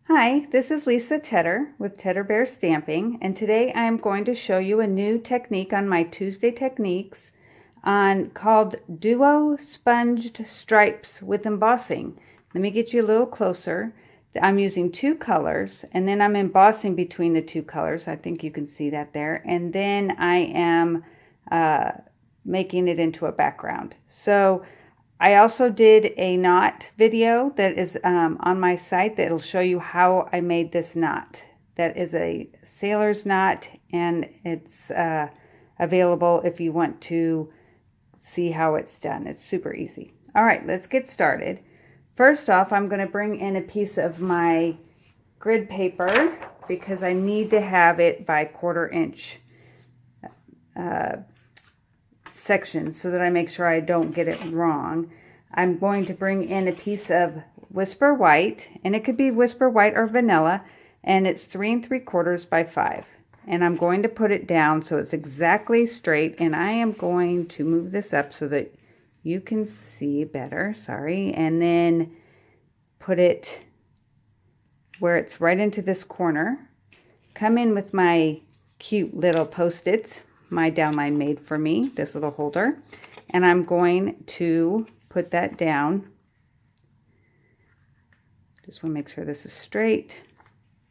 Hi, this is Lisa Tedder with Tedder Bear Stamping, and today I am going to show you a new technique on my Tuesday Techniques called Duo Sponged Stripes with Embossing. Let me get you a little closer. I'm using two colors, and then I'm embossing between the two colors. I think you can see that there. And then I am making it into a background. So I also did a knot video that is on my site that'll show you how I made this knot. That is a sailor's knot, and it's available if you want to see how it's done. It's super easy. All right, let's get started. First off, I'm going to bring in a piece of my grid paper because I need to have it by 1/4 inch sections so that I make sure I don't get it wrong. I'm going to bring in a piece of Whisper White, and it could be Whisper White or vanilla, and it's 3 3/4 by 5. And I'm going to put it down so it's exactly straight, and I am going to move this up so that you can see better, sorry, and then put it where it's right into this corner. Come in with my cute little Post-its my downline made for me, this little holder, and I'm going to put that down. Just want to make sure this is straight,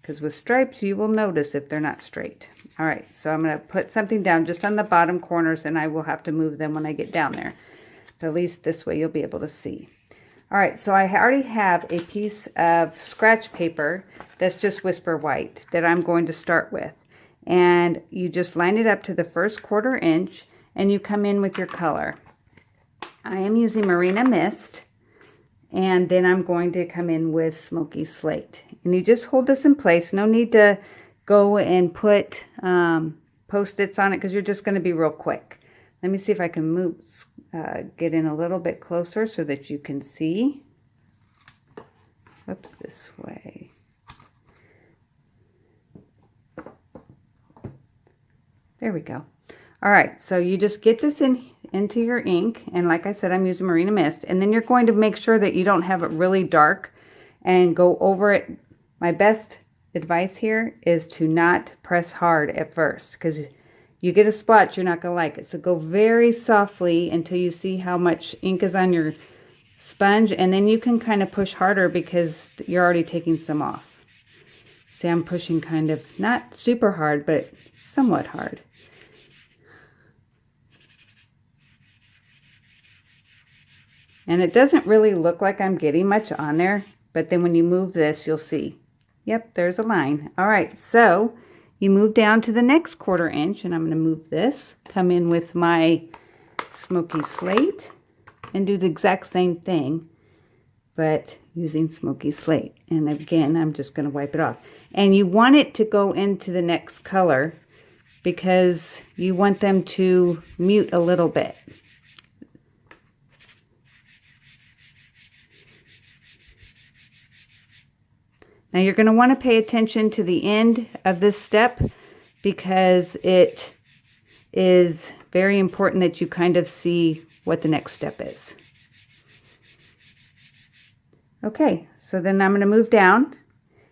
because with stripes you will notice if they're not straight. All right, so I'm going to put something down just on the bottom corners, and I will have to move them when I get down there, but at least this way you'll be able to see. All right, so I already have a piece of scratch paper that's just Whisper White that I'm going to start with. And you just line it up to the first 1/4 inch, and you come in with your color. I am using Marina Mist, and then I'm going to come in with Smoky Slate. And you just hold this in place. No need to go and put Post-its on it because you're just going to be real quick. Let me see if I can get in a little bit closer so that you can see. Whoops, this way. There we go. All right, so you just get this into your ink, and like I said, I'm using Marina Mist, and then you're going to make sure that you don't have it really dark and go over it. My best advice here is to not press hard at first, because you get a splotch, you're not going to like it. So go very softly until you see how much ink is on your sponge, and then you can kind of push harder because you're already taking some off. See, I'm pushing kind of not super hard, but somewhat hard. And it doesn't really look like I'm getting much on there, but then when you move this, you'll see. Yep, there's a line. All right, so you move down to the next 1/4 inch, and I'm going to move this, come in with my Smoky Slate, and do the exact same thing, but using Smoky Slate. And again, I'm just going to wipe it off. And you want it to go into the next color because you want them to mute a little bit. Now you're going to want to pay attention to the end of this step because it is very important that you kind of see what the next step is. Okay, so then I'm going to move down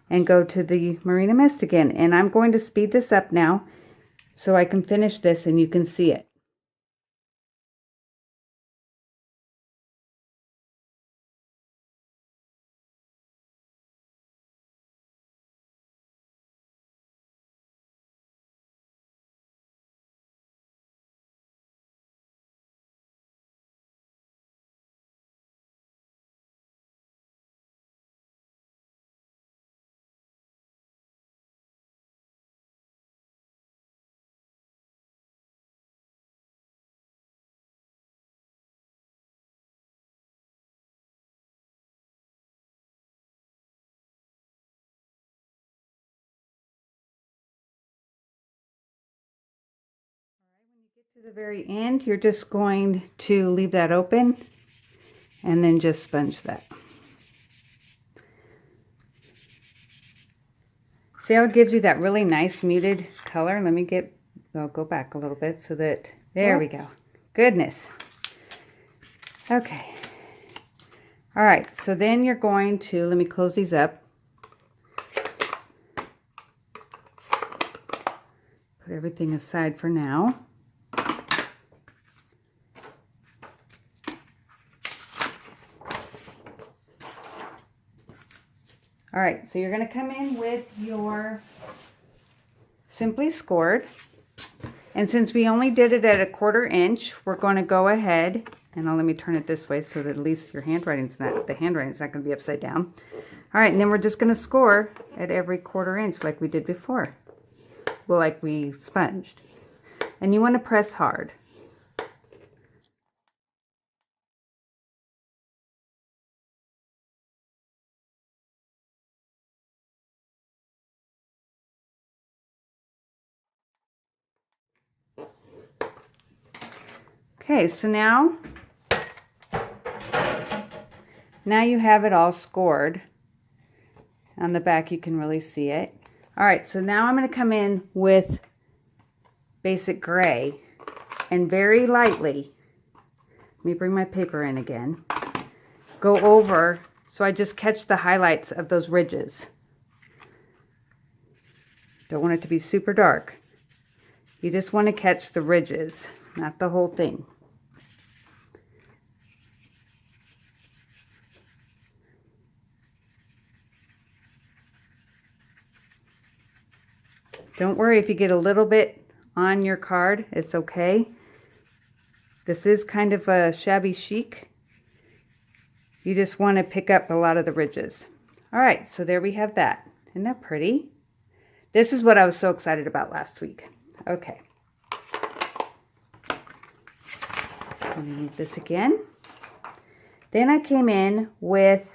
and go to the Marina Mist again, and I'm going to speed this up now so I can finish this and you can see it. To the very end, you're just going to leave that open and then just sponge that. See how it gives you that really nice muted color? Let me go back a little bit so that, there we go. Goodness. Okay. All right, so then you're going to, let me close these up. put everything aside for now. All right, so you're going to come in with your Simply Scored. And since we only did it at 1/4 inch, we're going to go ahead, and let me turn it this way so that at least the handwriting's not going to be upside down. All right, and then we're just going to score at every 1/4 inch like we did before. Well, like we sponged. And you want to press hard. Okay, so now you have it all scored. On the back you can really see it. All right, so now I'm going to come in with basic gray and very lightly, let me bring my paper in again, go over so I just catch the highlights of those ridges. Don't want it to be super dark. You just want to catch the ridges, not the whole thing. Don't worry if you get a little bit on your card, it's okay. This is kind of a shabby chic. You just want to pick up a lot of the ridges. All right, so there we have that. Isn't that pretty? This is what I was so excited about last week. Okay. I'm going to need this again. Then I came in with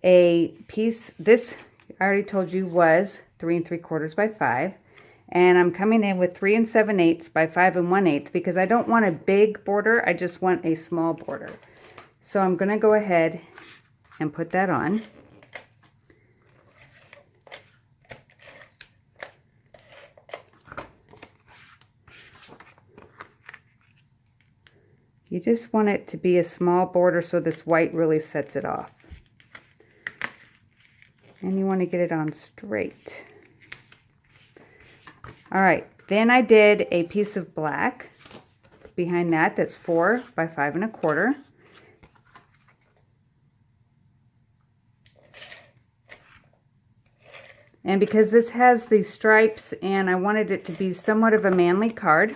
a piece, this I already told you was 3 3/4 by 5. And I'm coming in with 3 7/8 by 5 1/8 because I don't want a big border, I just want a small border. So I'm going to go ahead and put that on. You just want it to be a small border so this white really sets it off. And you want to get it on straight. All right, then I did a piece of black behind that that's 4 by 5 1/4. And because this has the stripes and I wanted it to be somewhat of a manly card,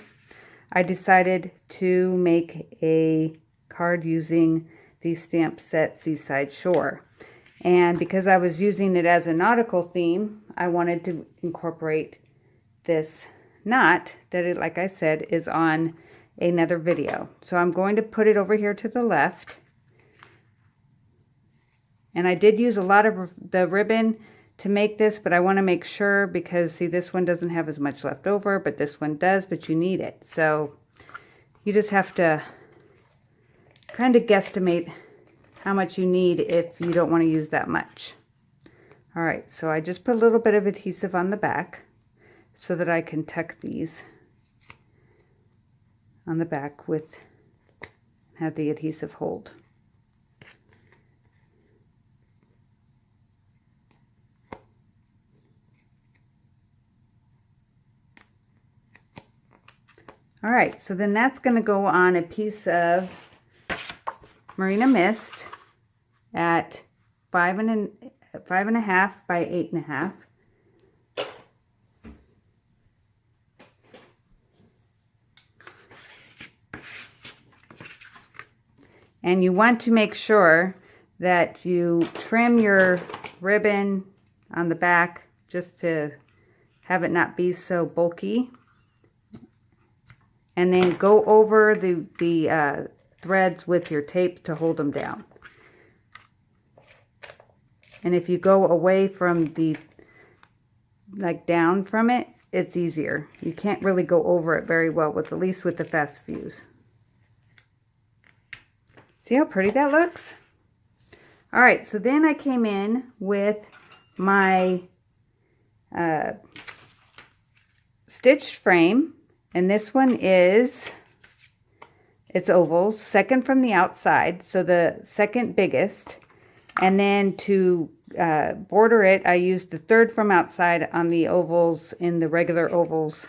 I decided to make a card using the stamp set Seaside Shore. And because I was using it as a nautical theme, I wanted to incorporate this knot that, like I said, is on another video. So I'm going to put it over here to the left. And I did use a lot of the ribbon to make this, but I want to make sure because, see, this one doesn't have as much left over, but this one does, but you need it. So you just have to kind of guesstimate how much you need if you don't want to use that much. All right, so I just put a little bit of adhesive on the back so that I can tuck these on the back with, have the adhesive hold. All right, so then that's going to go on a piece of Marina Mist at 5 1/2 by 8 1/2. And you want to make sure that you trim your ribbon on the back just to have it not be so bulky. And then go over the threads with your tape to hold them down. And if you go away from the, like down from it, it's easier. You can't really go over it very well, with at least with the fast fuse. See how pretty that looks? All right, so then I came in with my stitched frame, and this one is, it's ovals, second from the outside, so the second biggest. And then to border it, I used the third from outside on the ovals, in the regular ovals,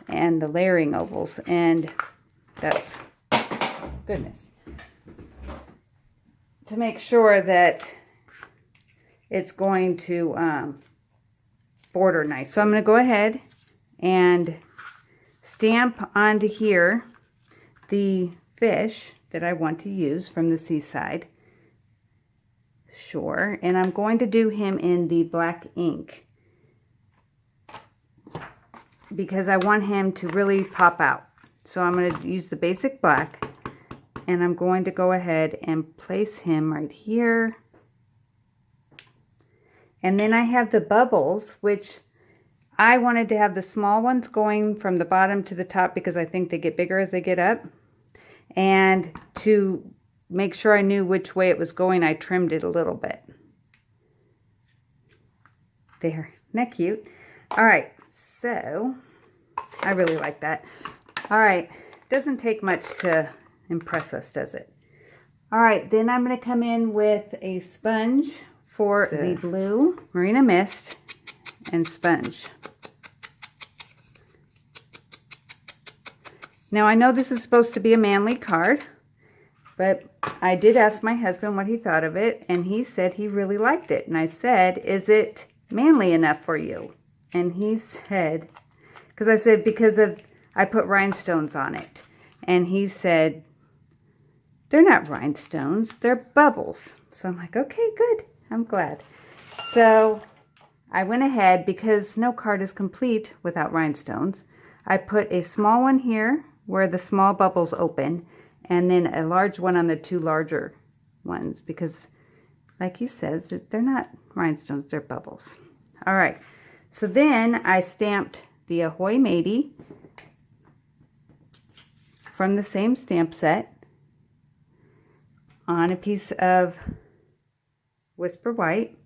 and the layering ovals, and that's, goodness, to make sure that it's going to border nice. So I'm going to go ahead and stamp onto here the fish that I want to use from the Seaside Shore, and I'm going to do him in the black ink because I want him to really pop out. So I'm going to use the basic black, and I'm going to go ahead and place him right here. And then I have the bubbles, which I wanted to have the small ones going from the bottom to the top because I think they get bigger as they get up. And to make sure I knew which way it was going, I trimmed it a little bit. There, isn't that cute? All right, so I really like that. All right, doesn't take much to impress us, does it? All right, then I'm going to come in with a sponge for the blue, Marina Mist, and sponge. Now, I know this is supposed to be a manly card, but I did ask my husband what he thought of it, and he said he really liked it. And I said, is it manly enough for you? And he said, because I said, I put rhinestones on it. And he said, they're not rhinestones, they're bubbles. So I'm like, okay, good, I'm glad. So I went ahead, because no card is complete without rhinestones. I put a small one here where the small bubbles open, and then a large one on the two larger ones, because like he says, they're not rhinestones, they're bubbles. All right, so then I stamped the Ahoy Matey from the same stamp set on a piece of Whisper White,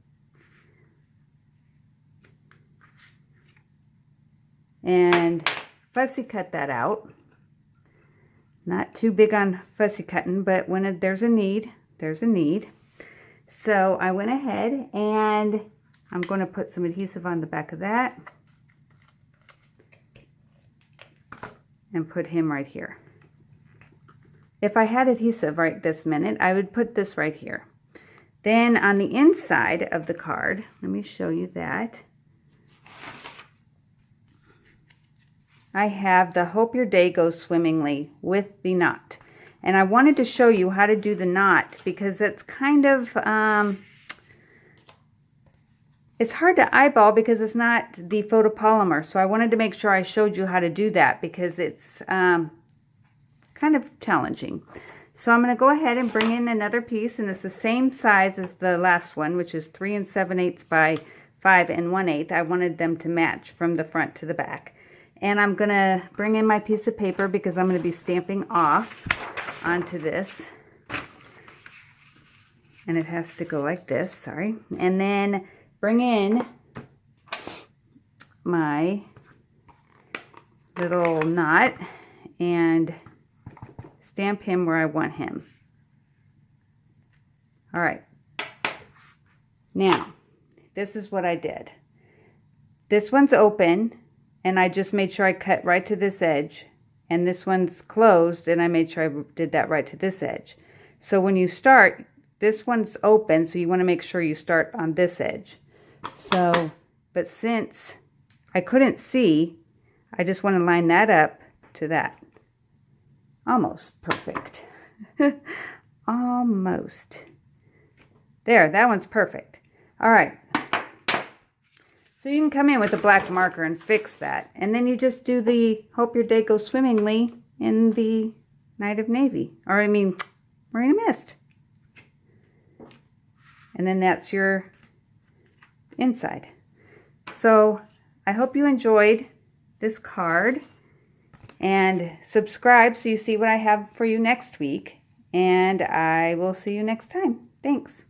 and fussy cut that out. Not too big on fussy cutting, but when there's a need, there's a need. So I went ahead and I'm going to put some adhesive on the back of that and put him right here. If I had adhesive right this minute, I would put this right here. Then on the inside of the card, let me show you that. I have the Hope Your Day Goes Swimmingly with the knot. And I wanted to show you how to do the knot because it's kind of, it's hard to eyeball because it's not the photopolymer. So I wanted to make sure I showed you how to do that because it's kind of challenging. So I'm going to go ahead and bring in another piece, and it's the same size as the last one, which is 3 7/8 by 5 1/8. I wanted them to match from the front to the back. And I'm going to bring in my piece of paper because I'm going to be stamping off onto this. And it has to go like this, sorry. And then bring in my little knot and stamp him where I want him. All right. Now, this is what I did. This one's open, and I just made sure I cut right to this edge. And this one's closed, and I made sure I did that right to this edge. So when you start, this one's open, so you want to make sure you start on this edge. So, but since I couldn't see, I just want to line that up to that. Almost perfect. Almost. There, that one's perfect. All right. So you can come in with a black marker and fix that. And then you just do the Hope Your Day Goes Swimmingly in the Night of Navy. Or I mean, Marina Mist. And then that's your inside. So I hope you enjoyed this card. And subscribe so you see what I have for you next week. And I will see you next time. Thanks.